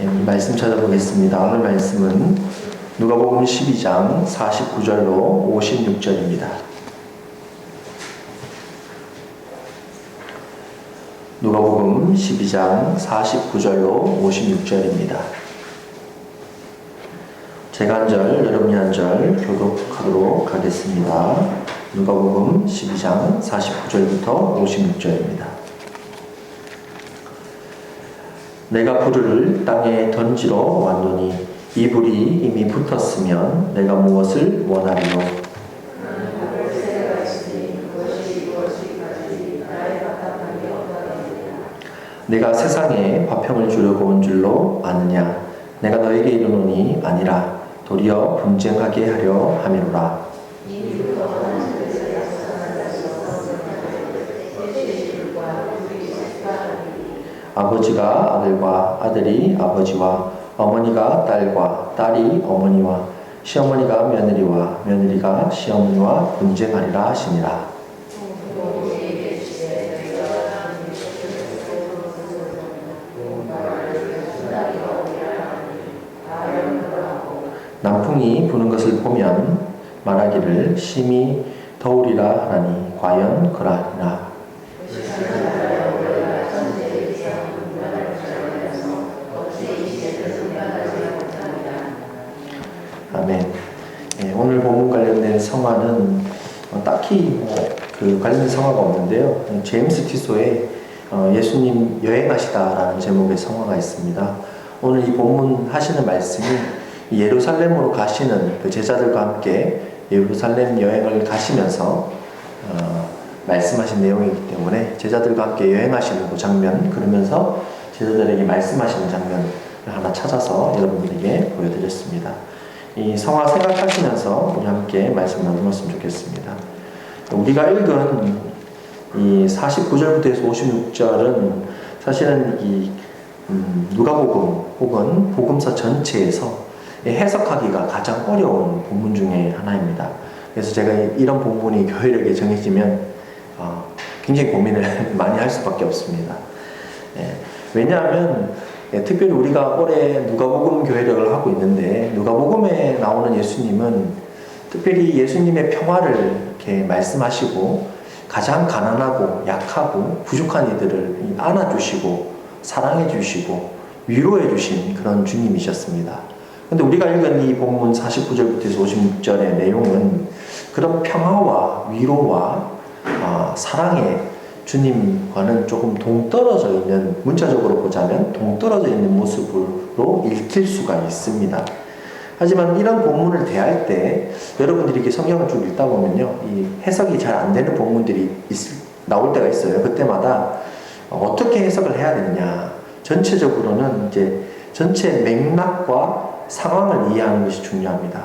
말씀 찾아보겠습니다. 오늘 말씀은 누가복음 12장 49절로 56절입니다. 누가복음 12장 49절로 56절입니다. 제가 한 절, 여러분이 한 절 교독하도록 하겠습니다. 누가복음 12장 49절부터 56절입니다. 내가 불을 땅에 던지러 왔노니 이 불이 이미 붙었으면 내가 무엇을 원하리요? 내가 세상에 화평을 주려고 온 줄로 아느냐? 내가 너에게 이르노니 아니라 도리어 분쟁하게 하려 함이로라. 아버지가 아들과 아들이 아버지와 어머니가 딸과 딸이 어머니와 시어머니가 며느리와 며느리가 시어머니와 분쟁하리라 하시니라. 남풍이 부는 것을 보면 말하기를 심히 더우리라 하니 과연 그러하리라. 아멘. 오늘 본문 관련된 성화는 딱히 관련된 성화가 없는데요. 제임스 티소의 예수님 여행하시다라는 제목의 성화가 있습니다. 오늘 이 본문 하시는 말씀이 예루살렘으로 가시는 그 제자들과 함께 예루살렘 여행을 가시면서 말씀하신 내용이기 때문에 제자들과 함께 여행하시는 그 장면, 그러면서 제자들에게 말씀하시는 장면을 하나 찾아서 여러분들에게 보여드렸습니다. 이 성화 생각하시면서 우리 함께 말씀 나누었으면 좋겠습니다. 우리가 읽은 이 49절부터 해서 56절은 사실은 이 누가복음 혹은 복음서 전체에서 해석하기가 가장 어려운 본문 중에 하나입니다. 그래서 제가 이런 본문이 교회력에 정해지면 굉장히 고민을 많이 할 수밖에 없습니다. 왜냐하면 특별히 우리가 올해 누가복음 교회력을 하고 있는데 누가복음에 나오는 예수님은 특별히 예수님의 평화를 이렇게 말씀하시고 가장 가난하고 약하고 부족한 이들을 안아주시고 사랑해주시고 위로해주신 그런 주님이셨습니다. 근데 우리가 읽은 이 본문 49절부터 56절의 내용은 그런 평화와 위로와 사랑의 주님과는 조금 동떨어져 있는, 문자적으로 보자면 동떨어져 있는 모습으로 읽힐 수가 있습니다. 하지만 이런 본문을 대할 때 여러분들이 이렇게 성경을 쭉 읽다 보면요, 이 해석이 잘 안 되는 본문들이 나올 때가 있어요. 그때마다 어떻게 해석을 해야 되느냐, 전체적으로는 이제 전체 맥락과 상황을 이해하는 것이 중요합니다.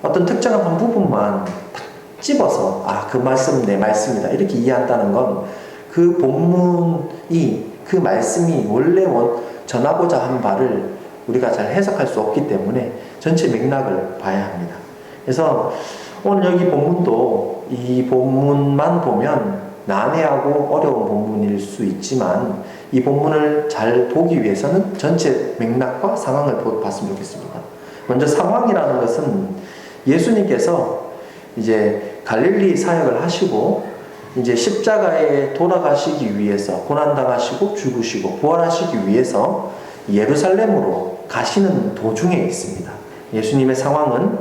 어떤 특정한 한 부분만 딱 집어서 그 말씀은 내 말씀이다 이렇게 이해한다는 건 그 본문이, 그 말씀이 원래 전하고자 한 바를 우리가 잘 해석할 수 없기 때문에 전체 맥락을 봐야 합니다. 그래서 오늘 여기 본문도 이 본문만 보면 난해하고 어려운 본문일 수 있지만 이 본문을 잘 보기 위해서는 전체 맥락과 상황을 봤으면 좋겠습니다. 먼저 상황이라는 것은 예수님께서 이제 갈릴리 사역을 하시고 이제 십자가에 돌아가시기 위해서, 고난당하시고 죽으시고 부활하시기 위해서 예루살렘으로 가시는 도중에 있습니다. 예수님의 상황은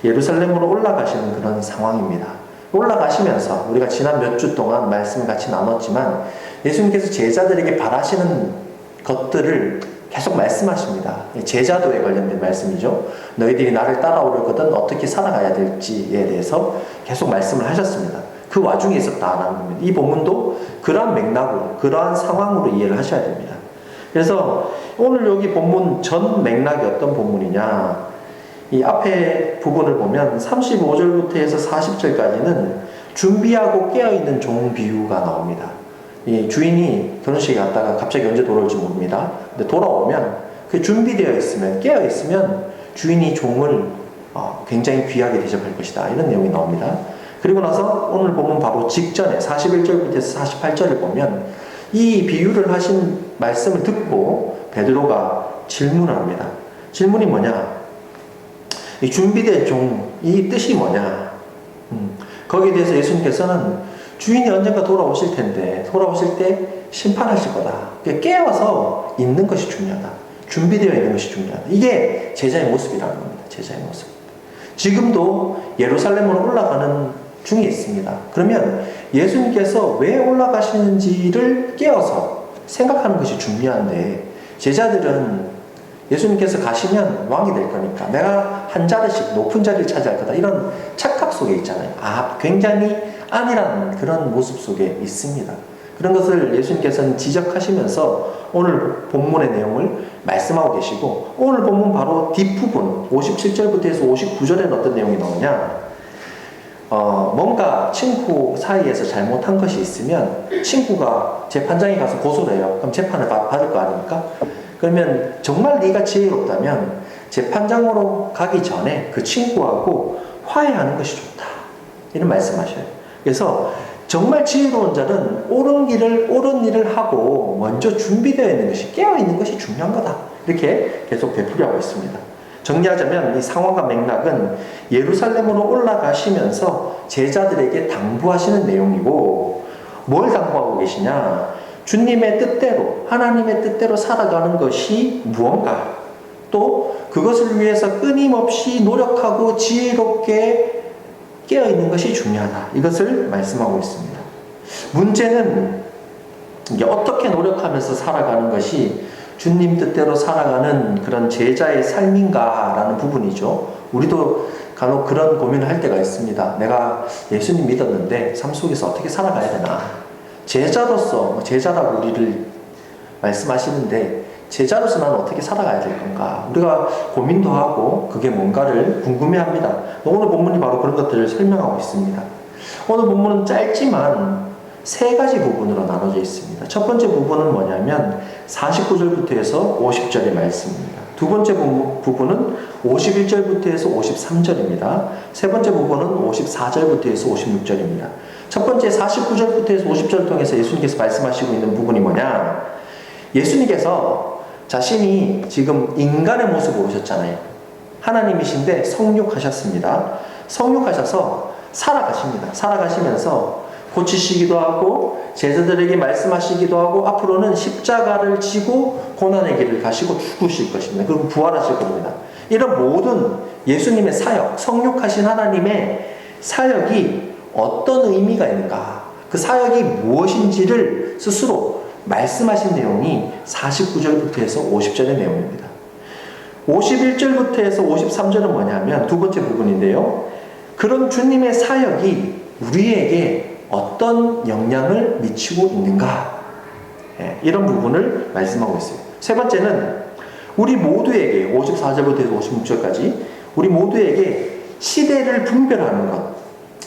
예루살렘으로 올라가시는 그런 상황입니다. 올라가시면서 우리가 지난 몇 주 동안 말씀을 같이 나눴지만 예수님께서 제자들에게 바라시는 것들을 계속 말씀하십니다. 제자도에 관련된 말씀이죠. 너희들이 나를 따라오려거든 어떻게 살아가야 될지에 대해서 계속 말씀을 하셨습니다. 그 와중에 있었다라는 겁니다. 이 본문도 그러한 맥락으로, 그러한 상황으로 이해를 하셔야 됩니다. 그래서 오늘 여기 본문 전 맥락이 어떤 본문이냐, 이 앞에 부분을 보면 35절부터 해서 40절까지는 준비하고 깨어있는 종 비유가 나옵니다. 이 주인이 결혼식에 갔다가 갑자기 언제 돌아올지 모릅니다. 근데 돌아오면 그 준비되어 있으면, 깨어 있으면 주인이 종을 굉장히 귀하게 대접할 것이다, 이런 내용이 나옵니다. 그리고 나서 오늘 보면 바로 직전에 41절부터 해서 48절을 보면 이 비유를 하신 말씀을 듣고 베드로가 질문을 합니다. 질문이 뭐냐? 이 준비된 종, 이 뜻이 뭐냐? 거기에 대해서 예수님께서는 주인이 언젠가 돌아오실 텐데, 돌아오실 때 심판하실 거다. 깨어서 있는 것이 중요하다. 준비되어 있는 것이 중요하다. 이게 제자의 모습이라는 겁니다. 제자의 모습. 지금도 예루살렘으로 올라가는 중에 있습니다. 그러면 예수님께서 왜 올라가시는지를 깨어서 생각하는 것이 중요한데, 제자들은 예수님께서 가시면 왕이 될 거니까 내가 한 자리씩 높은 자리를 차지할 거다, 이런 착각 속에 있잖아요. 굉장히 안일한 그런 모습 속에 있습니다. 그런 것을 예수님께서는 지적하시면서 오늘 본문의 내용을 말씀하고 계시고, 오늘 본문 바로 뒷부분 57절부터 해서 59절에는 어떤 내용이 나오냐, 뭔가 친구 사이에서 잘못한 것이 있으면 친구가 재판장에 가서 고소를 해요. 그럼 재판을 받을 거 아닙니까? 그러면 정말 네가 지혜롭다면 재판장으로 가기 전에 그 친구하고 화해하는 것이 좋다, 이런 말씀하셔요. 그래서 정말 지혜로운 자는 옳은 일을 하고 먼저 준비되어 있는 것이, 깨어있는 것이 중요한 거다, 이렇게 계속 되풀이하고 있습니다. 정리하자면 이 상황과 맥락은 예루살렘으로 올라가시면서 제자들에게 당부하시는 내용이고, 뭘 당부하고 계시냐, 주님의 뜻대로, 하나님의 뜻대로 살아가는 것이 무언가, 또 그것을 위해서 끊임없이 노력하고 지혜롭게 깨어있는 것이 중요하다, 이것을 말씀하고 있습니다. 문제는 이게 어떻게 노력하면서 살아가는 것이 주님 뜻대로 살아가는 그런 제자의 삶인가라는 부분이죠. 우리도 간혹 그런 고민을 할 때가 있습니다. 내가 예수님 믿었는데 삶 속에서 어떻게 살아가야 되나. 제자로서, 제자라고 우리를 말씀하시는데 제자로서 나는 어떻게 살아가야 될 건가, 우리가 고민도 하고 그게 뭔가를 궁금해합니다. 오늘 본문이 바로 그런 것들을 설명하고 있습니다. 오늘 본문은 짧지만 세 가지 부분으로 나눠져 있습니다. 첫 번째 부분은 뭐냐면 49절부터 해서 50절의 말씀입니다. 두 번째 부분은 51절부터 해서 53절입니다. 세 번째 부분은 54절부터 해서 56절입니다. 첫 번째 49절부터 해서 50절을 통해서 예수님께서 말씀하시고 있는 부분이 뭐냐, 예수님께서 자신이 지금 인간의 모습으로 오셨잖아요. 하나님이신데 성육하셨습니다. 성육하셔서 살아가십니다. 살아가시면서 고치시기도 하고 제자들에게 말씀하시기도 하고, 앞으로는 십자가를 지고 고난의 길을 가시고 죽으실 것입니다. 그리고 부활하실 겁니다. 이런 모든 예수님의 사역, 성육하신 하나님의 사역이 어떤 의미가 있는가, 그 사역이 무엇인지를 스스로 말씀하신 내용이 49절부터 해서 50절의 내용입니다. 51절부터 해서 53절은 뭐냐면 두 번째 부분인데요, 그런 주님의 사역이 우리에게 어떤 영향을 미치고 있는가, 이런 부분을 말씀하고 있어요. 세 번째는 우리 모두에게, 54절부터 해서 56절까지 우리 모두에게 시대를 분별하는 것,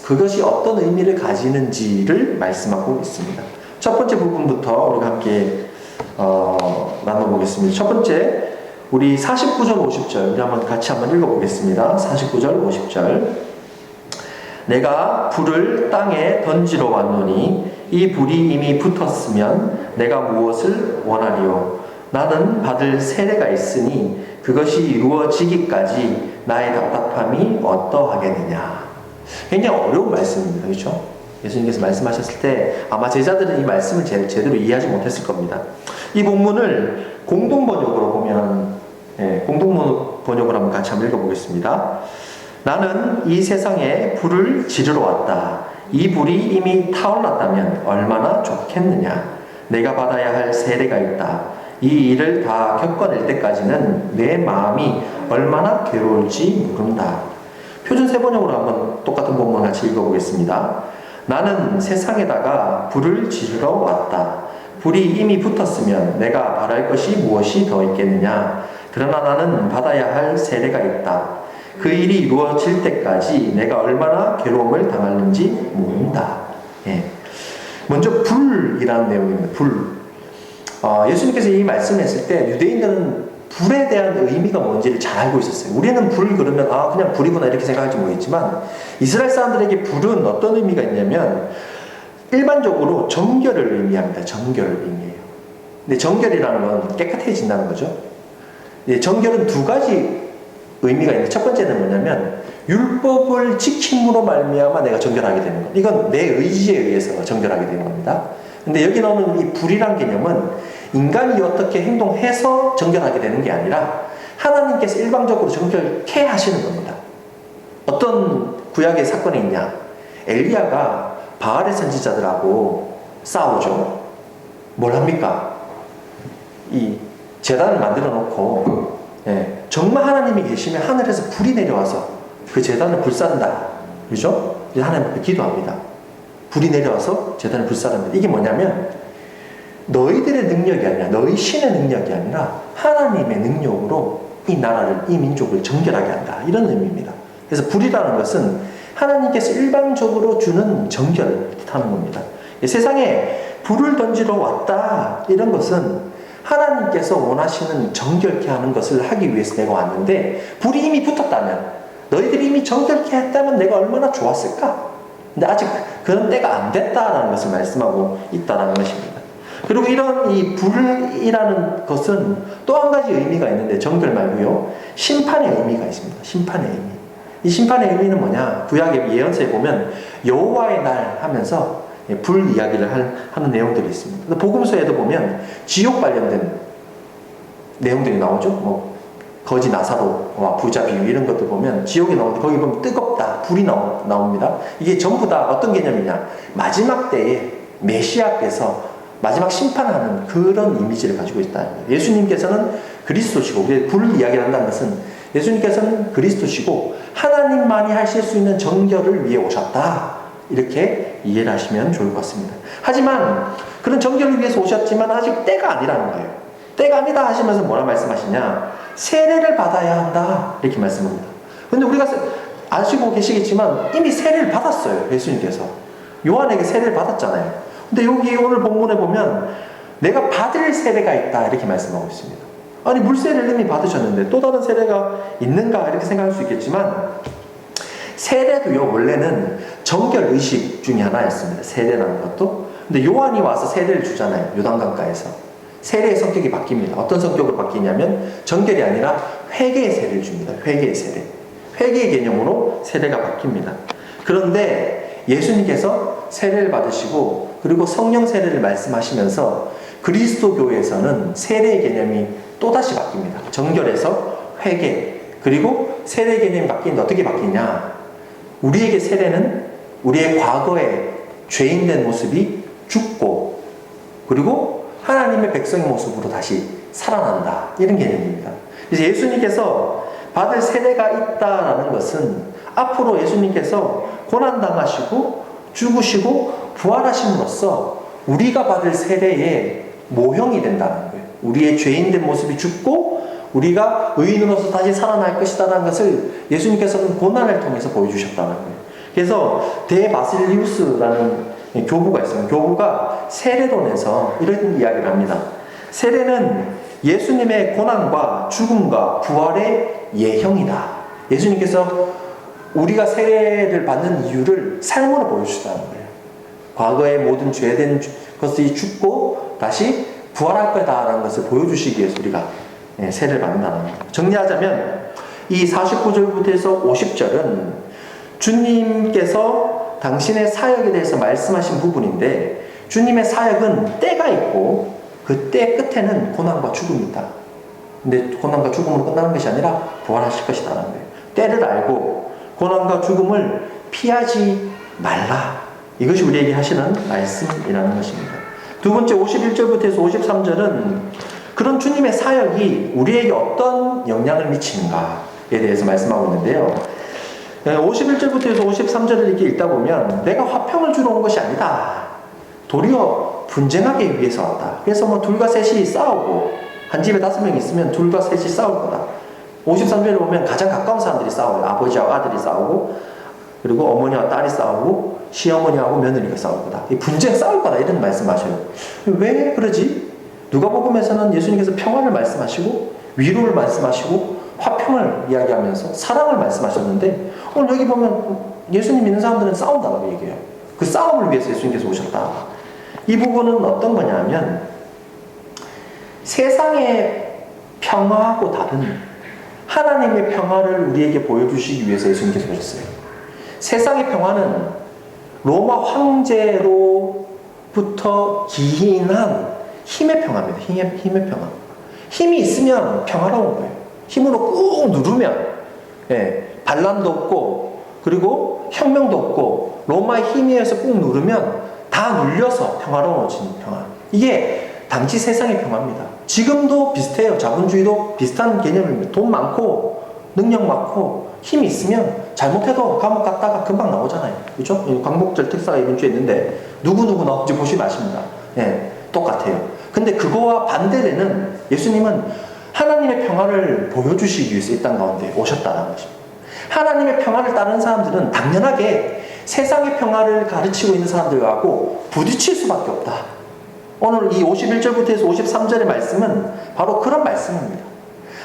그것이 어떤 의미를 가지는지를 말씀하고 있습니다. 첫 번째 부분부터 우리가 함께 나눠보겠습니다. 첫 번째, 우리 49절 50절 우리 같이 한번 읽어보겠습니다. 49절 50절. 내가 불을 땅에 던지러 왔노니 이 불이 이미 붙었으면 내가 무엇을 원하리요? 나는 받을 세례가 있으니 그것이 이루어지기까지 나의 답답함이 어떠하겠느냐. 굉장히 어려운 말씀입니다. 그렇죠? 예수님께서 말씀하셨을 때 아마 제자들은 이 말씀을 제대로 이해하지 못했을 겁니다. 이 본문을 공동번역으로 보면, 공동번역으로 한번 같이 한번 읽어보겠습니다. 나는 이 세상에 불을 지르러 왔다. 이 불이 이미 타올랐다면 얼마나 좋겠느냐. 내가 받아야 할 세례가 있다. 이 일을 다 겪어낼 때까지는 내 마음이 얼마나 괴로울지 모른다. 표준 세번역으로 한번 똑같은 본문 같이 읽어보겠습니다. 나는 세상에다가 불을 지르러 왔다. 불이 이미 붙었으면 내가 바랄 것이 무엇이 더 있겠느냐. 그러나 나는 받아야 할 세례가 있다. 그 일이 이루어질 때까지 내가 얼마나 괴로움을 당하는지 모른다. 먼저 불이라는 내용입니다. 불. 예수님께서 이 말씀했을 때 유대인들은 불에 대한 의미가 뭔지를 잘 알고 있었어요. 우리는 불 그러면 그냥 불이구나 이렇게 생각할지 모르겠지만, 이스라엘 사람들에게 불은 어떤 의미가 있냐면 일반적으로 정결을 의미합니다. 정결을 의미해요. 근데 정결이라는 건 깨끗해진다는 거죠. 정결은 두 가지 의미가 있는데, 첫 번째는 뭐냐면 율법을 지킴으로 말미암아 내가 정결하게 되는 것. 이건 내 의지에 의해서 정결하게 되는 겁니다. 근데 여기 나오는 이 불이란 개념은 인간이 어떻게 행동해서 정결하게 되는 게 아니라 하나님께서 일방적으로 정결케 하시는 겁니다. 어떤 구약의 사건이 있냐? 엘리야가 바알의 선지자들하고 싸우죠. 뭘 합니까? 이 제단을 만들어 놓고, 정말 하나님이 계시면 하늘에서 불이 내려와서 그 제단을 불사른다. 그죠? 하나님 앞에 기도합니다. 불이 내려와서 제단을 불사른다. 이게 뭐냐면 너희들의 능력이 아니라, 너희 신의 능력이 아니라 하나님의 능력으로 이 나라를, 이 민족을 정결하게 한다. 이런 의미입니다. 그래서 불이라는 것은 하나님께서 일방적으로 주는 정결을 뜻하는 겁니다. 세상에 불을 던지러 왔다, 이런 것은 하나님께서 원하시는 정결케 하는 것을 하기 위해서 내가 왔는데, 불이 이미 붙었다면, 너희들이 이미 정결케 했다면 내가 얼마나 좋았을까? 근데 아직 그런 때가 안 됐다라는 것을 말씀하고 있다는 것입니다. 그리고 이런 이 불이라는 것은 또 한 가지 의미가 있는데, 정결 말고요, 심판의 의미가 있습니다. 심판의 의미. 이 심판의 의미는 뭐냐? 구약의 예언서에 보면 여호와의 날 하면서 불 이야기를 하는 내용들이 있습니다. 복음서에도 보면 지옥 관련된 내용들이 나오죠. 뭐 거지 나사로와 부자 비유 이런 것도 보면 지옥에 나오는데, 거기 보면 뜨겁다, 불이 나옵니다. 이게 전부 다 어떤 개념이냐? 마지막 때에 메시아께서 마지막 심판하는 그런 이미지를 가지고 있다. 예수님께서는 그리스도시고, 불 이야기를 한다는 것은 예수님께서는 그리스도시고 하나님만이 하실 수 있는 정결을 위해 오셨다. 이렇게 이해를 하시면 좋을 것 같습니다. 하지만 그런 정결을 위해서 오셨지만 아직 때가 아니라는 거예요. 때가 아니다 하시면서 뭐라 말씀하시냐? 세례를 받아야 한다. 이렇게 말씀합니다. 그런데 우리가 아시고 계시겠지만 이미 세례를 받았어요. 예수님께서. 요한에게 세례를 받았잖아요. 근데 여기 오늘 본문에 보면 내가 받을 세례가 있다. 이렇게 말씀하고 있습니다. 아니, 물세례를 이미 받으셨는데 또 다른 세례가 있는가? 이렇게 생각할 수 있겠지만, 세례도요, 원래는 정결 의식 중에 하나였습니다. 세례라는 것도. 근데 요한이 와서 세례를 주잖아요. 요단강가에서. 세례의 성격이 바뀝니다. 어떤 성격으로 바뀌냐면 정결이 아니라 회개의 세례를 줍니다. 회개의 세례. 회개의 개념으로 세례가 바뀝니다. 그런데 예수님께서 세례를 받으시고 그리고 성령 세례를 말씀하시면서 그리스도 교회에서는 세례의 개념이 또다시 바뀝니다. 정결에서 회개. 그리고 세례 개념이 바뀌는데 어떻게 바뀌냐? 우리에게 세례는 우리의 과거의 죄인된 모습이 죽고, 그리고 하나님의 백성의 모습으로 다시 살아난다. 이런 개념입니다. 그래서 예수님께서 받을 세례가 있다라는 것은 앞으로 예수님께서 고난당하시고 죽으시고 부활하심으로써 우리가 받을 세례의 모형이 된다는 거예요. 우리의 죄인된 모습이 죽고 우리가 의인으로서 다시 살아날 것이다라는 것을 예수님께서는 고난을 통해서 보여주셨다는 거예요. 그래서 대바실리우스라는 교부가 있어요. 교부가 세례론에서 이런 이야기를 합니다. 세례는 예수님의 고난과 죽음과 부활의 예형이다. 예수님께서 우리가 세례를 받는 이유를 삶으로 보여주셨다는 거예요. 과거의 모든 죄된 것이 죽고 다시 부활할 거다라는 것을 보여주시기 위해서 우리가 세례를 받는다는 거예요. 정리하자면 이 49절부터 해서 50절은 주님께서 당신의 사역에 대해서 말씀하신 부분인데, 주님의 사역은 때가 있고 그 때 끝에는 고난과 죽음이 있다. 근데 고난과 죽음으로 끝나는 것이 아니라 부활하실 것이다라는 거예요. 때를 알고 고난과 죽음을 피하지 말라. 이것이 우리에게 하시는 말씀이라는 것입니다. 두 번째 51절부터 해서 53절은 그런 주님의 사역이 우리에게 어떤 영향을 미치는가에 대해서 말씀하고 있는데요. 51절부터 해서 53절을 이렇게 읽다 보면 내가 화평을 주러 온 것이 아니다. 도리어 분쟁하기 위해서 왔다. 그래서 뭐 둘과 셋이 싸우고, 한 집에 5명 있으면 둘과 셋이 싸울 거다. 53절에 보면 가장 가까운 사람들이 싸워요. 아버지와 아들이 싸우고, 그리고 어머니와 딸이 싸우고, 시어머니하고 며느리가 싸울 거다. 이 분쟁 싸울 거다. 이런 말씀하셔요. 왜 그러지? 누가복음에서는 예수님께서 평안을 말씀하시고 위로를 말씀하시고 화평을 이야기하면서 사랑을 말씀하셨는데, 오늘 여기 보면 예수님 믿는 사람들은 싸운다고 얘기해요. 그 싸움을 위해서 예수님께서 오셨다. 이 부분은 어떤 거냐면, 세상의 평화하고 다른 하나님의 평화를 우리에게 보여주시기 위해서 예수님께서 오셨어요. 세상의 평화는 로마 황제로부터 기인한 힘의 평화입니다. 힘의 평화. 힘이 있으면 평화로운 거예요. 힘으로 꾹 누르면 반란도 없고 그리고 혁명도 없고 로마의 힘에 의해서 꾹 누르면 다 눌려서 평화로워지는 평화. 이게 당시 세상의 평화입니다. 지금도 비슷해요. 자본주의도 비슷한 개념입니다. 돈 많고 능력 많고 힘이 있으면 잘못해도 감옥 갔다가 금방 나오잖아요. 그렇죠? 광복절 특사가 이번 주에 있는데 누구 나올지 보시면 아십니다. 똑같아요. 근데 그거와 반대되는 예수님은 하나님의 평화를 보여주시기 위해서 이 땅 가운데 오셨다는 것입니다. 하나님의 평화를 따르는 사람들은 당연하게 세상의 평화를 가르치고 있는 사람들하고 부딪힐 수밖에 없다. 오늘 이 51절부터 해서 53절의 말씀은 바로 그런 말씀입니다.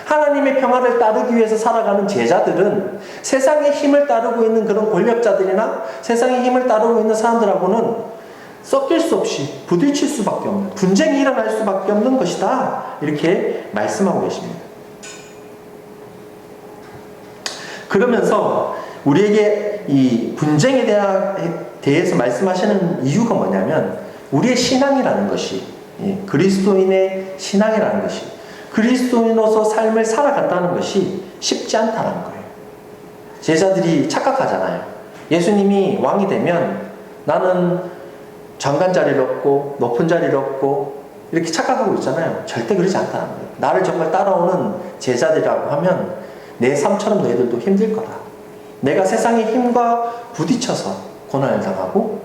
하나님의 평화를 따르기 위해서 살아가는 제자들은 세상의 힘을 따르고 있는 그런 권력자들이나 세상의 힘을 따르고 있는 사람들하고는 섞일 수 없이 부딪힐 수밖에 없는, 분쟁이 일어날 수밖에 없는 것이다. 이렇게 말씀하고 계십니다. 그러면서 우리에게 이 분쟁에 대해서 말씀하시는 이유가 뭐냐면 우리의 신앙이라는 것이, 그리스도인의 신앙이라는 것이, 그리스도인으로서 삶을 살아간다는 것이 쉽지 않다는 거예요. 제자들이 착각하잖아요. 예수님이 왕이 되면 나는 장관 자리를 얻고 높은 자리를 얻고 이렇게 착각하고 있잖아요. 절대 그러지 않다는 거예요. 나를 정말 따라오는 제자들이라고 하면 내 삶처럼 너희들도 힘들 거다. 내가 세상의 힘과 부딪혀서 고난을 당하고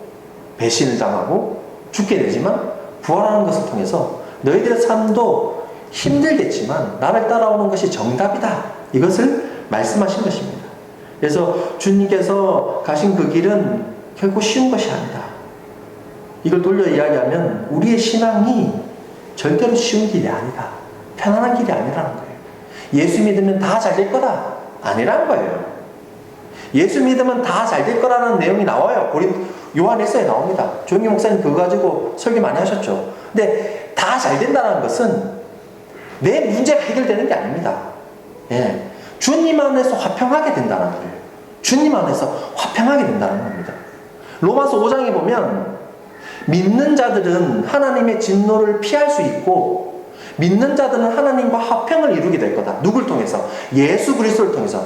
배신을 당하고 죽게 되지만 부활하는 것을 통해서 너희들의 삶도 힘들겠지만 나를 따라오는 것이 정답이다. 이것을 말씀하신 것입니다. 그래서 주님께서 가신 그 길은 결코 쉬운 것이 아니다. 이걸 돌려 이야기하면 우리의 신앙이 절대로 쉬운 길이 아니다. 편안한 길이 아니라는 거예요. 예수 믿으면 다 잘 될 거다. 아니라는 거예요. 예수 믿으면 다 잘 될 거라는 내용이 나와요. 요한일서에 나옵니다. 조영기 목사님 그거 가지고 설교 많이 하셨죠. 근데 다 잘 된다는 것은 내 문제가 해결되는 게 아닙니다. 주님 안에서 화평하게 된다는 거예요. 주님 안에서 화평하게 된다는 겁니다. 로마서 5장에 보면 믿는 자들은 하나님의 진노를 피할 수 있고 믿는 자들은 하나님과 화평을 이루게 될 거다. 누굴 통해서? 예수 그리스도를 통해서.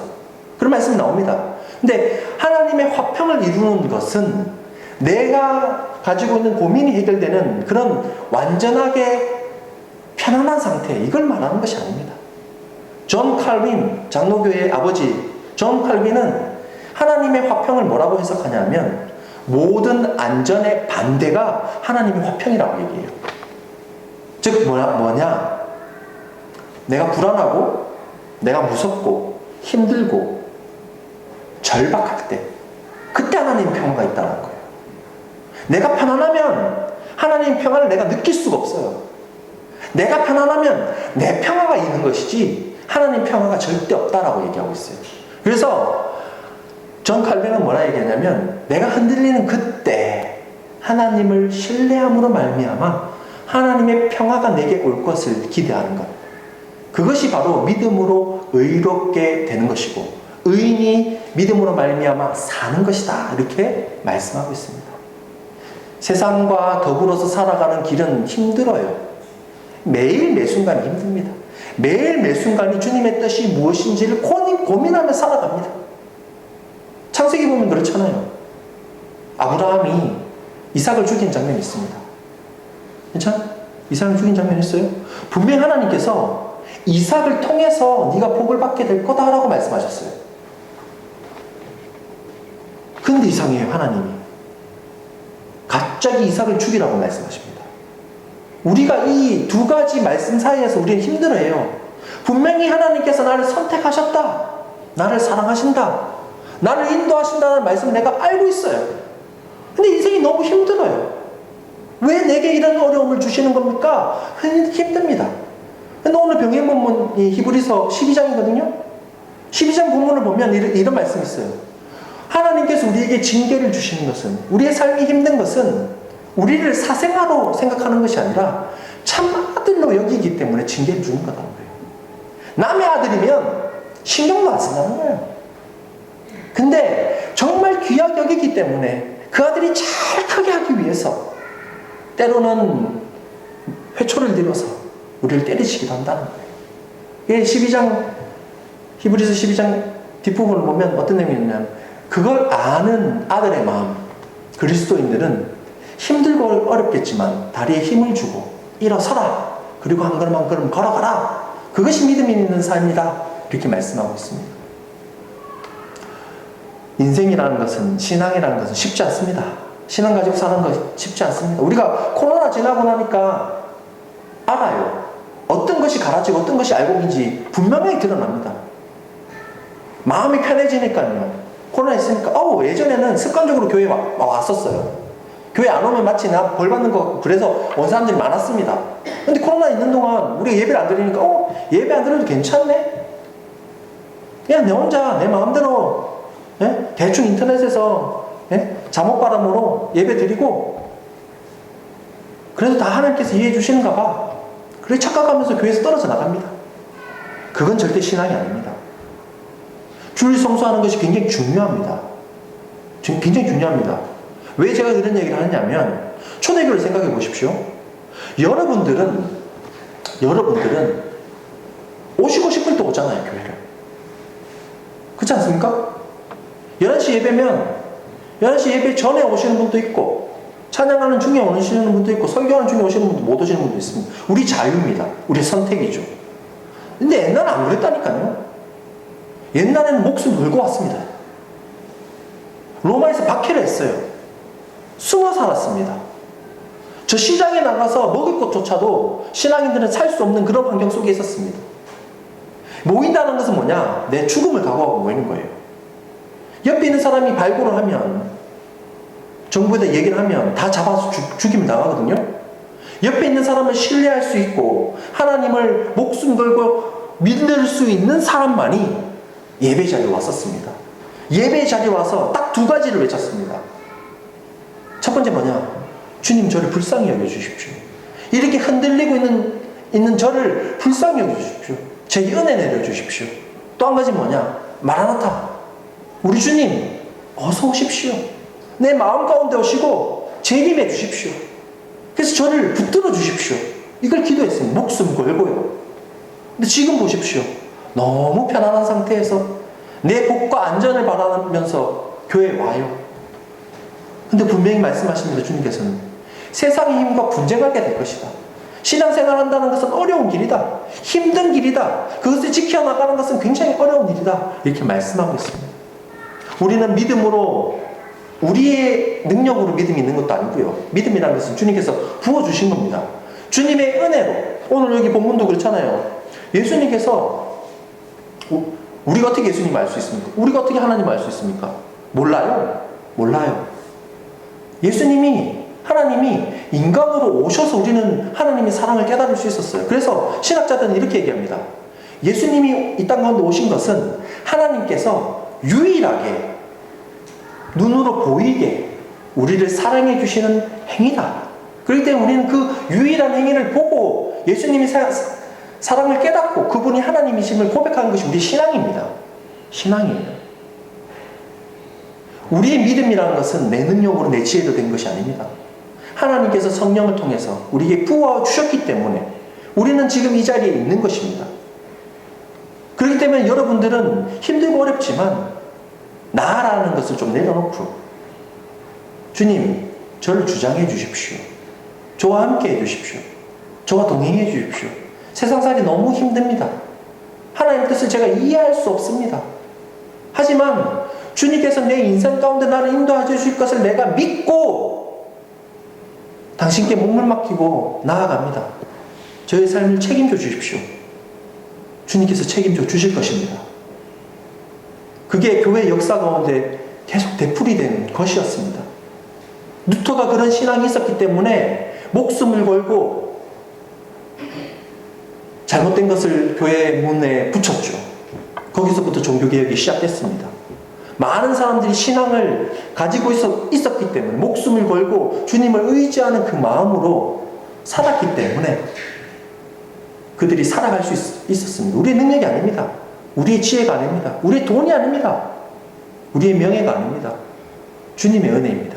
그런 말씀이 나옵니다. 근데 하나님의 화평을 이루는 것은 내가 가지고 있는 고민이 해결되는 그런 완전하게 편안한 상태, 이걸 말하는 것이 아닙니다. 존 칼빈, 장로교의 아버지 존 칼빈은 하나님의 화평을 뭐라고 해석하냐면 모든 안전의 반대가 하나님의 화평이라고 얘기해요. 즉 뭐냐? 내가 불안하고 내가 무섭고 힘들고 절박할 때 그때 하나님의 평화가 있다는 거예요. 내가 편안하면 하나님의 평화를 내가 느낄 수가 없어요. 내가 편안하면 내 평화가 있는 것이지 하나님 평화가 절대 없다라고 얘기하고 있어요. 그래서 존 칼빈은 뭐라 얘기하냐면 내가 흔들리는 그때 하나님을 신뢰함으로 말미암아 하나님의 평화가 내게 올 것을 기대하는 것, 그것이 바로 믿음으로 의롭게 되는 것이고 의인이 믿음으로 말미암아 사는 것이다. 이렇게 말씀하고 있습니다. 세상과 더불어서 살아가는 길은 힘들어요. 매일 매순간이 힘듭니다. 매일 매순간이 주님의 뜻이 무엇인지를 고민하며 살아갑니다. 창세기 보면 그렇잖아요. 아브라함이 이삭을 죽인 장면이 있습니다. 괜찮아? 이삭을 죽인 장면이 있어요? 분명히 하나님께서 이삭을 통해서 네가 복을 받게 될 거다라고 말씀하셨어요. 근데 이상해요. 하나님이 갑자기 이삭을 죽이라고 말씀하십니다. 우리가 이 두 가지 말씀 사이에서 우리는 힘들어해요. 분명히 하나님께서 나를 선택하셨다. 나를 사랑하신다. 나를 인도하신다는 말씀을 내가 알고 있어요. 근데 인생이 너무 힘들어요. 왜 내게 이런 어려움을 주시는 겁니까? 힘듭니다. 근데 오늘 병행 본문 히브리서 12장이거든요. 12장 본문을 보면 이런 말씀이 있어요. 하나님께서 우리에게 징계를 주시는 것은, 우리의 삶이 힘든 것은 우리를 사생아로 생각하는 것이 아니라 참 아들로 여기기 때문에 징계를 주는 거라는 거예요. 남의 아들이면 신경도 안 쓴다는 거예요. 근데 정말 귀하게 여기기 때문에 그 아들이 잘 크게 하기 위해서 때로는 회초를 들여서 우리를 때리시기도 한다는 거예요. 12장, 히브리서 12장 뒷부분을 보면 어떤 내용이냐면, 그걸 아는 아들의 마음, 그리스도인들은 힘들고 어렵겠지만 다리에 힘을 주고 일어서라, 그리고 한 걸음 한 걸음 걸어가라, 그것이 믿음이 있는 삶이다, 이렇게 말씀하고 있습니다. 인생이라는 것은, 신앙이라는 것은 쉽지 않습니다. 신앙 가지고 사는 것이 쉽지 않습니다. 우리가 코로나 지나고 나니까 알아요. 어떤 것이 가라지고 어떤 것이 알곡인지 분명하게 드러납니다. 마음이 편해지니까요. 코로나 있으니까 예전에는 습관적으로 교회에 왔었어요. 교회 안 오면 마치 나 벌 받는 것 같고 그래서 온 사람들이 많았습니다. 근데 코로나 있는 동안 우리가 예배를 안 드리니까 예배 안 드려도 괜찮네? 그냥 내 혼자 내 마음대로 대충 인터넷에서 잠옷바람으로 예배 드리고 그래도 다 하나님께서 이해해 주시는가 봐, 그렇게 착각하면서 교회에서 떨어져 나갑니다. 그건 절대 신앙이 아닙니다. 주일 성수하는 것이 굉장히 중요합니다. 굉장히 중요합니다. 왜 제가 이런 얘기를 하냐면, 초대교회를 생각해 보십시오. 여러분들은 오시고 싶을 때 오잖아요, 교회를. 그렇지 않습니까? 11시 예배면 11시 예배 전에 오시는 분도 있고, 찬양하는 중에 오시는 분도 있고, 설교하는 중에 오시는 분도 못 오시는 분도 있습니다. 우리 자유입니다. 우리 선택이죠. 근데 옛날은 안 그랬다니까요. 옛날에는 목숨 걸고 왔습니다. 로마에서 박해를 했어요. 숨어 살았습니다. 저 시장에 나가서 먹을 것조차도 신앙인들은 살 수 없는 그런 환경 속에 있었습니다. 모인다는 것은 뭐냐? 내 죽음을 각오하고 모이는 거예요. 옆에 있는 사람이 발굴을 하면, 정부에다 얘기를 하면 다 잡아서 죽임을 당하거든요. 옆에 있는 사람을 신뢰할 수 있고 하나님을 목숨 걸고 믿을 수 있는 사람만이 예배 자리에 왔었습니다. 예배 자리에 와서 딱 두 가지를 외쳤습니다. 첫 번째 뭐냐? 주님, 저를 불쌍히 여겨주십시오. 이렇게 흔들리고 있는 저를 불쌍히 여겨주십시오. 제 은혜 내려주십시오. 또 한 가지 뭐냐? 마라나타, 우리 주님 어서 오십시오. 내 마음 가운데 오시고 재림해 주십시오. 그래서 저를 붙들어 주십시오. 이걸 기도했습니다. 목숨 걸고요. 근데 지금 보십시오. 너무 편안한 상태에서 내 복과 안전을 바라면서 교회에 와요. 근데 분명히 말씀하십니다. 주님께서는 세상의 힘과 분쟁하게 될 것이다. 신앙생활 한다는 것은 어려운 길이다. 힘든 길이다. 그것을 지켜나가는 것은 굉장히 어려운 일이다. 이렇게 말씀하고 있습니다. 우리는 믿음으로, 우리의 능력으로 믿음이 있는 것도 아니고요. 믿음이라는 것은 주님께서 부어주신 겁니다. 주님의 은혜로. 오늘 여기 본문도 그렇잖아요. 예수님께서, 우리가 어떻게 예수님 알 수 있습니까? 우리가 어떻게 하나님 알 수 있습니까? 몰라요. 예수님이, 하나님이 인간으로 오셔서 우리는 하나님의 사랑을 깨달을 수 있었어요. 그래서 신학자들은 이렇게 얘기합니다. 예수님이 이 땅 가운데 오신 것은 하나님께서 유일하게 눈으로 보이게 우리를 사랑해 주시는 행위다. 그렇기 때문에 우리는 그 유일한 행위를 보고 예수님이 사랑을 깨닫고 그분이 하나님이심을 고백하는 것이 우리 신앙입니다. 신앙이에요. 우리의 믿음이라는 것은 내 능력으로 내 지혜로 된 것이 아닙니다. 하나님께서 성령을 통해서 우리에게 부어 주셨기 때문에 우리는 지금 이 자리에 있는 것입니다. 그렇기 때문에 여러분들은 힘들고 어렵지만 나라는 것을 좀 내려놓고, 주님, 저를 주장해 주십시오. 저와 함께 해 주십시오. 저와 동행해 주십시오. 세상살이 너무 힘듭니다. 하나님의 뜻을 제가 이해할 수 없습니다. 하지만 주님께서 내 인생 가운데 나를 인도해 주실 것을 내가 믿고 당신께 몸을 맡기고 나아갑니다. 저의 삶을 책임져 주십시오. 주님께서 책임져 주실 것입니다. 그게 교회 역사 가운데 계속 되풀이된 것이었습니다. 루터가 그런 신앙이 있었기 때문에 목숨을 걸고 잘못된 것을 교회 문에 붙였죠. 거기서부터 종교개혁이 시작됐습니다. 많은 사람들이 신앙을 가지고 있었기 때문에, 목숨을 걸고 주님을 의지하는 그 마음으로 살았기 때문에 그들이 살아갈 수 있었습니다. 우리의 능력이 아닙니다. 우리의 지혜가 아닙니다. 우리의 돈이 아닙니다. 우리의 명예가 아닙니다. 주님의 은혜입니다.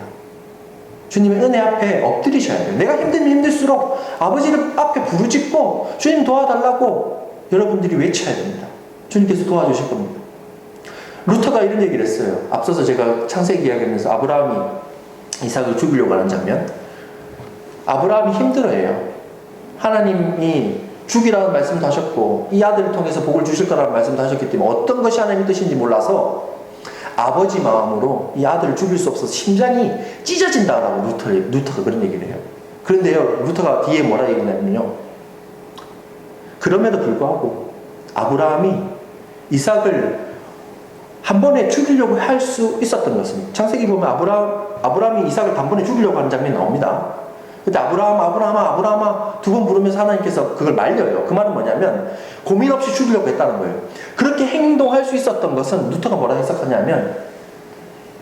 주님의 은혜 앞에 엎드리셔야 돼요. 내가 힘들면 힘들수록 아버지를 앞에 부르짖고 주님 도와달라고 여러분들이 외쳐야 됩니다. 주님께서 도와주실 겁니다. 루터가 이런 얘기를 했어요. 앞서서 제가 창세기 이야기하면서 아브라함이 이삭을 죽이려고 하는 장면. 아브라함이 힘들어해요. 하나님이 죽이라는 말씀도 하셨고 이 아들을 통해서 복을 주실 거라는 말씀도 하셨기 때문에 어떤 것이 하나님의 뜻인지 몰라서 아버지 마음으로 이 아들을 죽일 수 없어서 심장이 찢어진다라고 루터가 그런 얘기를 해요. 그런데요, 루터가 뒤에 뭐라 얘기냐면요, 그럼에도 불구하고 아브라함이 이삭을 한 번에 죽이려고 할 수 있었던 것은, 창세기 보면 아브라함이 이삭을 단번에 죽이려고 하는 장면이 나옵니다. 근데 아브라함아 두 번 부르면서 하나님께서 그걸 말려요. 그 말은 뭐냐면 고민 없이 죽이려고 했다는 거예요. 그렇게 행동할 수 있었던 것은 루터가 뭐라 해석하냐면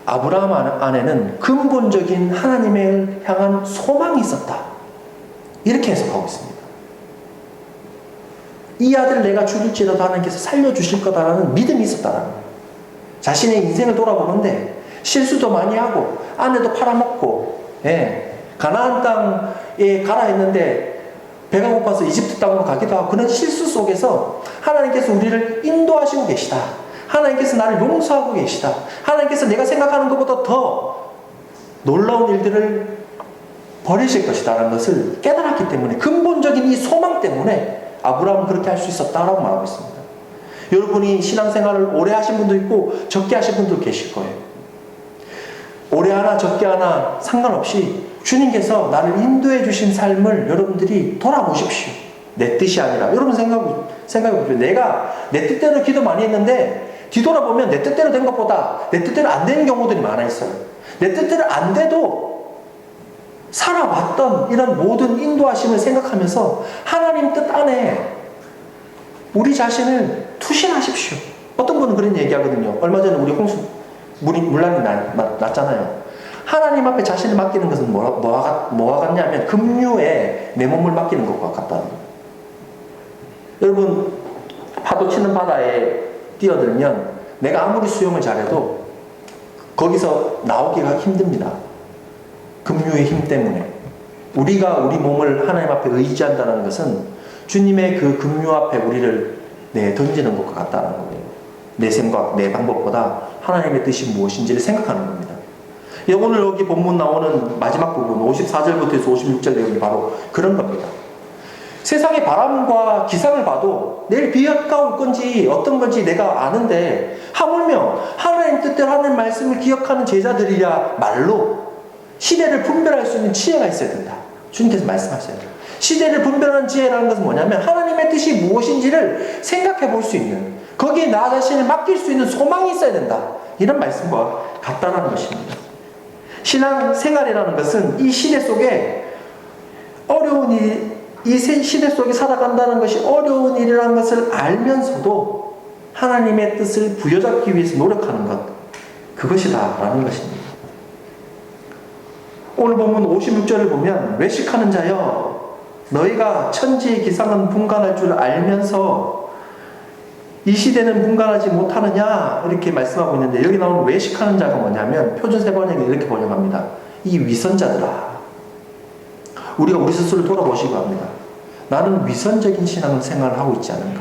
아브라함 안에는 근본적인 하나님을 향한 소망이 있었다, 이렇게 해석하고 있습니다. 이 아들을 내가 죽일지라도 하나님께서 살려주실 거다라는 믿음이 있었다라는 거예요. 자신의 인생을 돌아보는데 실수도 많이 하고 아내도 팔아먹고, 가나안 땅에 가라 했는데 배가 고파서 이집트 땅으로 가기도 하고, 그런 실수 속에서 하나님께서 우리를 인도하시고 계시다, 하나님께서 나를 용서하고 계시다, 하나님께서 내가 생각하는 것보다 더 놀라운 일들을 벌이실 것이다 라는 것을 깨달았기 때문에, 근본적인 이 소망 때문에 아브라함은 그렇게 할 수 있었다라고 말하고 있습니다. 여러분이 신앙생활을 오래 하신 분도 있고 적게 하신 분도 계실 거예요. 오래 하나 적게 하나 상관없이 주님께서 나를 인도해 주신 삶을 여러분들이 돌아보십시오. 내 뜻이 아니라. 여러분 생각해보세요. 내가 내 뜻대로 기도 많이 했는데 뒤돌아보면 내 뜻대로 된 것보다 내 뜻대로 안 되는 경우들이 많아 있어요. 내 뜻대로 안 돼도 살아왔던 이런 모든 인도하심을 생각하면서 하나님 뜻 안에 우리 자신을 투신하십시오. 어떤 분은 그런 얘기하거든요. 얼마 전에 우리 물난이 났잖아요. 하나님 앞에 자신을 맡기는 것은 뭐와 같냐면 급류에 내 몸을 맡기는 것과 같다는 거예요. 여러분, 파도 치는 바다에 뛰어들면 내가 아무리 수영을 잘해도 거기서 나오기가 힘듭니다. 급류의 힘 때문에. 우리가 우리 몸을 하나님 앞에 의지한다는 것은 주님의 그 급류 앞에 우리를 던지는 것과 같다는 거예요. 내 생각, 내 방법보다 하나님의 뜻이 무엇인지를 생각하는 겁니다. 오늘 여기 본문 나오는 마지막 부분 54절부터 해서 56절 내용이 바로 그런 겁니다. 세상의 바람과 기상을 봐도 내일 비가 올 건지 어떤 건지 내가 아는데 하물며 하나님 뜻대로 하는 말씀을 기억하는 제자들이야 말로 시대를 분별할 수 있는 지혜가 있어야 된다. 주님께서 말씀하셔야 돼요. 시대를 분별하는 지혜라는 것은 뭐냐면 하나님의 뜻이 무엇인지를 생각해 볼 수 있는, 거기에 나 자신을 맡길 수 있는 소망이 있어야 된다, 이런 말씀과 같다는 것입니다. 신앙생활이라는 것은 이 시대 속에 어려운 일, 이 시대 속에 살아간다는 것이 어려운 일이라는 것을 알면서도 하나님의 뜻을 부여잡기 위해서 노력하는 것, 그것이다라는 것입니다. 오늘 본문 56절을 보면 외식하는 자여 너희가 천지의 기상은 분간할 줄 알면서 이 시대는 분간하지 못하느냐, 이렇게 말씀하고 있는데, 여기 나오는 외식하는 자가 뭐냐면 표준 세번역에 이렇게 번역합니다. 이 위선자들아. 우리가 우리 스스로를 돌아보시기 합니다. 나는 위선적인 신앙생활을 하고 있지 않은가.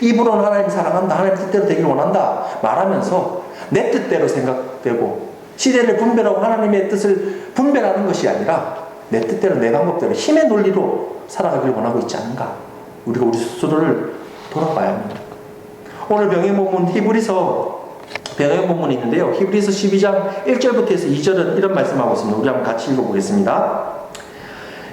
입으로는 하나님 사랑한다, 하나님 뜻대로 되길 원한다 말하면서 내 뜻대로 생각되고 시대를 분별하고 하나님의 뜻을 분별하는 것이 아니라 내 뜻대로 내 방법대로 힘의 논리로 살아가길 원하고 있지 않은가. 우리가 우리 스스로를 돌아봐야 합니다. 오늘 병행본문 히브리서 병행본문이 있는데요. 히브리서 12장 1절부터 해서 2절은 이런 말씀하고 있습니다. 우리 한번 같이 읽어보겠습니다.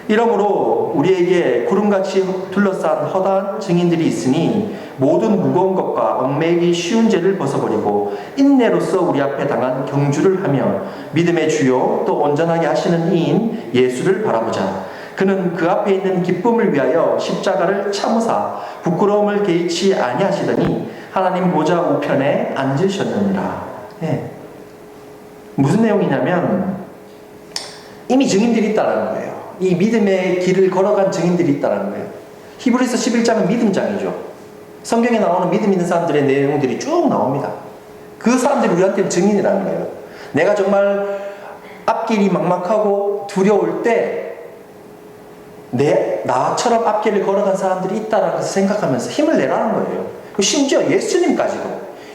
이러므로 우리에게 구름같이 둘러싼 허다한 증인들이 있으니 모든 무거운 것과 얽매이기 쉬운 죄를 벗어버리고 인내로서 우리 앞에 당한 경주를 하며 믿음의 주요 또 온전하게 하시는 이인 예수를 바라보자. 그는 그 앞에 있는 기쁨을 위하여 십자가를 참으사 부끄러움을 개의치 아니하시더니 하나님 보좌 우편에 앉으셨느니라. 무슨 내용이냐면 이미 증인들이 있다는 거예요. 이 믿음의 길을 걸어간 증인들이 있다는 거예요. 히브리서 11장은 믿음장이죠. 성경에 나오는 믿음 있는 사람들의 내용들이 쭉 나옵니다. 그 사람들이 우리한테는 증인이라는 거예요. 내가 정말 앞길이 막막하고 두려울 때 나처럼 앞길을 걸어간 사람들이 있다는 것을 생각하면서 힘을 내라는 거예요. 심지어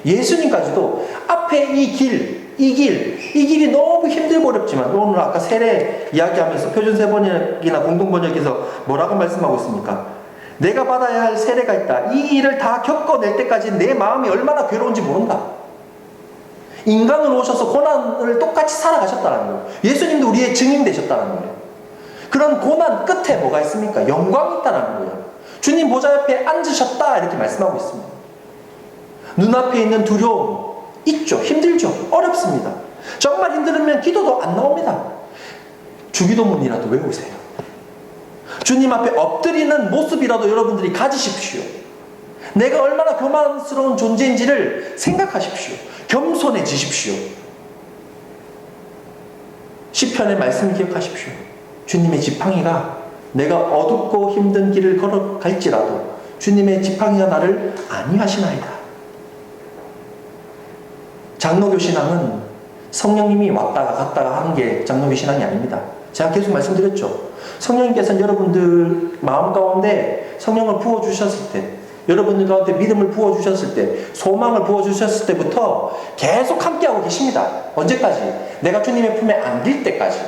예수님까지도 앞에 이 길이 너무 힘들고 어렵지만, 오늘 아까 세례 이야기하면서 표준세번역이나 공동번역에서 뭐라고 말씀하고 있습니까? 내가 받아야 할 세례가 있다. 이 일을 다 겪어낼 때까지 내 마음이 얼마나 괴로운지 모른다. 인간으로 오셔서 고난을 똑같이 살아가셨다는 거예요. 예수님도 우리의 증인 되셨다는 거예요. 그런 고난 끝에 뭐가 있습니까? 영광이 있다는 거예요. 주님 보좌 옆에 앉으셨다 이렇게 말씀하고 있습니다. 눈앞에 있는 두려움 있죠. 힘들죠. 어렵습니다. 정말 힘들으면 기도도 안 나옵니다. 주기도문이라도 외우세요. 주님 앞에 엎드리는 모습이라도 여러분들이 가지십시오. 내가 얼마나 교만스러운 존재인지를 생각하십시오. 겸손해지십시오. 시편의 말씀 기억하십시오. 주님의 지팡이가 내가 어둡고 힘든 길을 걸어갈지라도 주님의 지팡이가 나를 안위하시나이다. 장로교 신앙은 성령님이 왔다가 갔다가 하는 게 장로교 신앙이 아닙니다. 제가 계속 말씀드렸죠. 성령님께서는 여러분들 마음 가운데 성령을 부어주셨을 때, 여러분들 가운데 믿음을 부어주셨을 때, 소망을 부어주셨을 때부터 계속 함께하고 계십니다. 언제까지? 내가 주님의 품에 안길 때까지.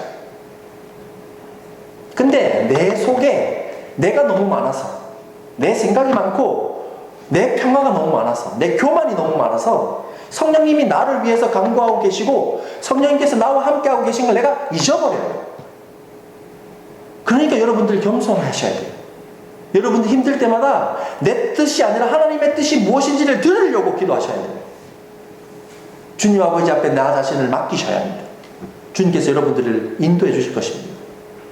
근데 내 속에 내가 너무 많아서, 내 생각이 많고 내 평화가 너무 많아서, 내 교만이 너무 많아서 성령님이 나를 위해서 간구하고 계시고 성령님께서 나와 함께하고 계신 걸 내가 잊어버려요. 그러니까 여러분들 겸손하셔야 돼요. 여러분들 힘들 때마다 내 뜻이 아니라 하나님의 뜻이 무엇인지를 들으려고 기도하셔야 돼요. 주님 아버지 앞에 나 자신을 맡기셔야 합니다. 주님께서 여러분들을 인도해 주실 것입니다.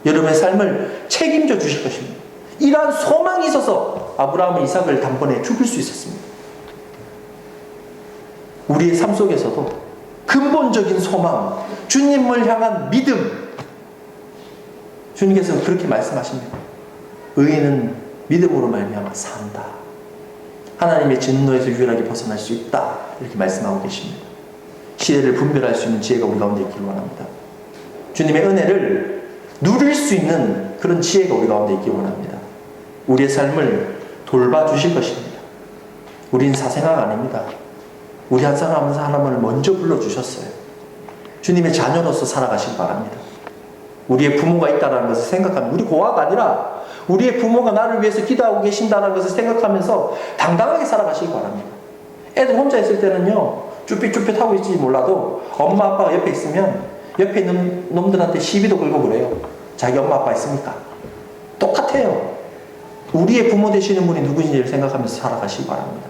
여러분의 삶을 책임져 주실 것입니다. 이러한 소망이 있어서 아브라함은 이삭을 단번에 죽일 수 있었습니다. 우리의 삶 속에서도 근본적인 소망, 주님을 향한 믿음, 주님께서 그렇게 말씀하십니다. 의인은 믿음으로 말미암아 산다. 하나님의 진노에서 유일하게 벗어날 수 있다. 이렇게 말씀하고 계십니다. 시대를 분별할 수 있는 지혜가 우리 가운데 있기를 원합니다. 주님의 은혜를 누릴 수 있는 그런 지혜가 우리 가운데 있기를 원합니다. 우리의 삶을 돌봐주실 것입니다. 우린 사생아가 아닙니다. 우리 한 사람 한 사람을 먼저 불러주셨어요. 주님의 자녀로서 살아가시기 바랍니다. 우리의 부모가 있다는 것을 생각하면, 우리 고아가 아니라 우리의 부모가 나를 위해서 기도하고 계신다는 것을 생각하면서 당당하게 살아가시기 바랍니다. 애들 혼자 있을 때는요, 쭈삣쭈삣하고 있을지 몰라도 엄마 아빠가 옆에 있으면 옆에 있는 놈들한테 시비도 걸고 그래요. 자기 엄마 아빠 있으니까. 똑같아요. 우리의 부모 되시는 분이 누구인지를 생각하면서 살아가시기 바랍니다.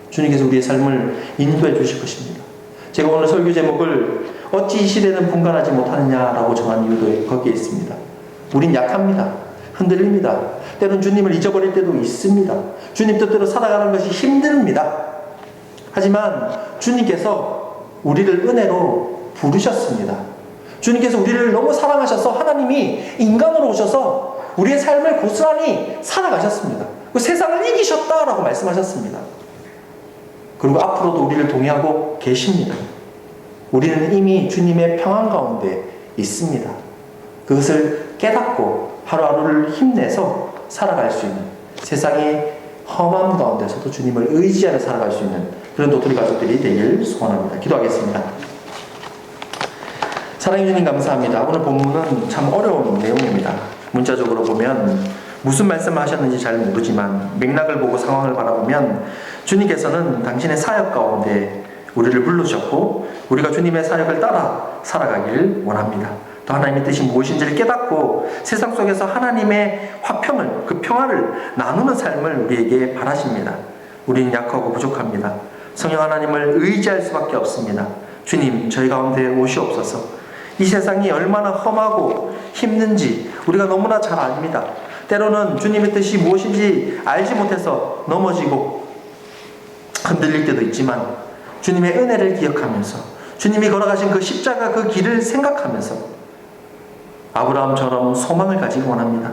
주님께서 우리의 삶을 인도해 주실 것입니다. 제가 오늘 설교 제목을 어찌 이 시대는 분간하지 못하느냐라고 정한 이유도 거기에 있습니다. 우린 약합니다. 흔들립니다. 때로는 주님을 잊어버릴 때도 있습니다. 주님 뜻대로 살아가는 것이 힘듭니다. 하지만 주님께서 우리를 은혜로 부르셨습니다. 주님께서 우리를 너무 사랑하셔서 하나님이 인간으로 오셔서 우리의 삶을 고스란히 살아가셨습니다. 그 세상을 이기셨다라고 말씀하셨습니다. 그리고 앞으로도 우리를 동행하고 계십니다. 우리는 이미 주님의 평안 가운데 있습니다. 그것을 깨닫고 하루하루를 힘내서 살아갈 수 있는, 세상의 험함 가운데서도 주님을 의지하며 살아갈 수 있는 그런 도토리 가족들이 되길 소원합니다. 기도하겠습니다. 사랑해 주님 감사합니다. 오늘 본문은 참 어려운 내용입니다. 문자적으로 보면 무슨 말씀을 하셨는지 잘 모르지만 맥락을 보고 상황을 바라보면 주님께서는 당신의 사역 가운데 우리를 부르셨고 우리가 주님의 사역을 따라 살아가기를 원합니다. 또 하나님의 뜻이 무엇인지를 깨닫고 세상 속에서 하나님의 화평을, 그 평화를 나누는 삶을 우리에게 바라십니다. 우리는 약하고 부족합니다. 성령 하나님을 의지할 수밖에 없습니다. 주님, 저희 가운데 오시옵소서. 이 세상이 얼마나 험하고 힘든지 우리가 너무나 잘 압니다. 때로는 주님의 뜻이 무엇인지 알지 못해서 넘어지고 흔들릴 때도 있지만 주님의 은혜를 기억하면서 주님이 걸어가신 그 십자가 그 길을 생각하면서 아브라함처럼 소망을 가지기 원합니다.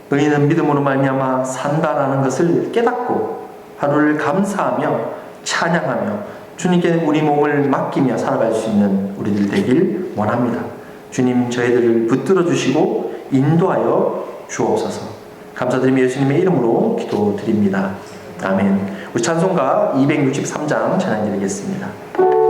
너희는 믿음으로 말미암아 산다라는 것을 깨닫고 하루를 감사하며 찬양하며 주님께 우리 몸을 맡기며 살아갈 수 있는 우리들 되길 원합니다. 주님 저희들을 붙들어 주시고 인도하여 주옵소서. 감사드리며 예수님의 이름으로 기도드립니다. 아멘. 우리 찬송가 263장 찬양드리겠습니다.